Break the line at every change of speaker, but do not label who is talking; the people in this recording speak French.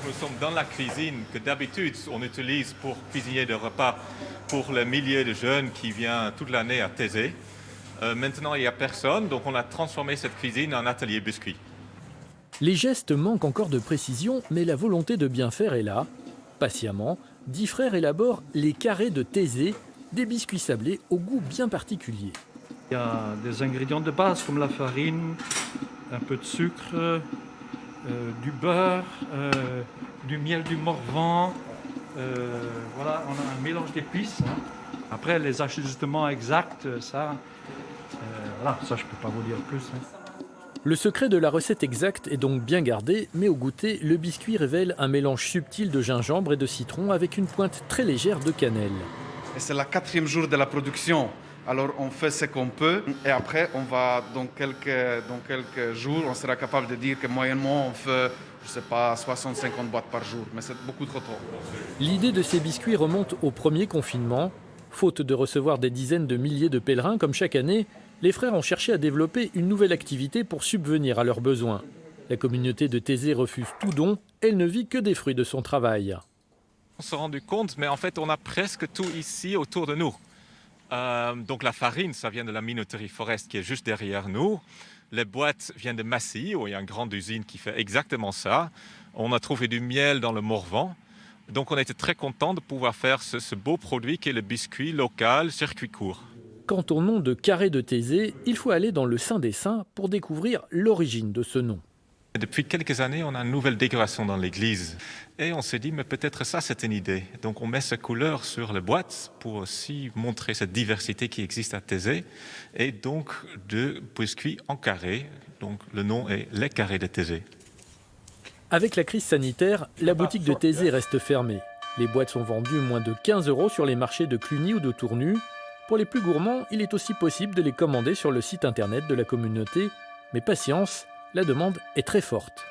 Nous sommes dans la cuisine que d'habitude on utilise pour cuisiner des repas pour les milliers de jeunes qui viennent toute l'année à Thésée. Maintenant, il n'y a personne, donc on a transformé cette cuisine en atelier biscuits.
Les gestes manquent encore de précision, mais la volonté de bien faire est là. Patiemment, 10 frères élaborent les carrés de Thésée, des biscuits sablés au goût bien particulier.
Il y a des ingrédients de base comme la farine, un peu de sucre, du beurre, du miel du Morvan. Voilà, on a un mélange d'épices. Hein. Après, les ajustements exacts, voilà, ça je ne peux pas vous dire plus. Hein.
Le secret de la recette exacte est donc bien gardé, mais au goûter, le biscuit révèle un mélange subtil de gingembre et de citron avec une pointe très légère de cannelle.
Et c'est le 4e jour de la production. Alors on fait ce qu'on peut et après on va dans quelques jours on sera capable de dire que moyennement on fait, je sais pas, 60-50 boîtes par jour, mais c'est beaucoup trop tôt.
L'idée de ces biscuits remonte au premier confinement. Faute de recevoir des dizaines de milliers de pèlerins comme chaque année, les frères ont cherché à développer une nouvelle activité pour subvenir à leurs besoins. La communauté de Thésée refuse tout don, elle ne vit que des fruits de son travail.
On s'est rendu compte, mais en fait on a presque tout ici autour de nous. Donc la farine, ça vient de la minoterie Forest qui est juste derrière nous. Les boîtes viennent de Massy, où il y a une grande usine qui fait exactement ça. On a trouvé du miel dans le Morvan. Donc on était très content de pouvoir faire ce beau produit qui est le biscuit local circuit court.
Quant au nom de carré de Thésée, il faut aller dans le Saint des Saints pour découvrir l'origine de ce nom.
Depuis quelques années, on a une nouvelle décoration dans l'église. Et on s'est dit, mais peut-être ça, c'est une idée. Donc on met ces couleurs sur les boîtes pour aussi montrer cette diversité qui existe à Thésée. Et donc de biscuits en carré. Donc le nom est les carrés de Thésée.
Avec la crise sanitaire, la boutique de Thésée reste fermée. Les boîtes sont vendues moins de 15 € sur les marchés de Cluny ou de Tournu. Pour les plus gourmands, il est aussi possible de les commander sur le site internet de la communauté. Mais patience, la demande est très forte.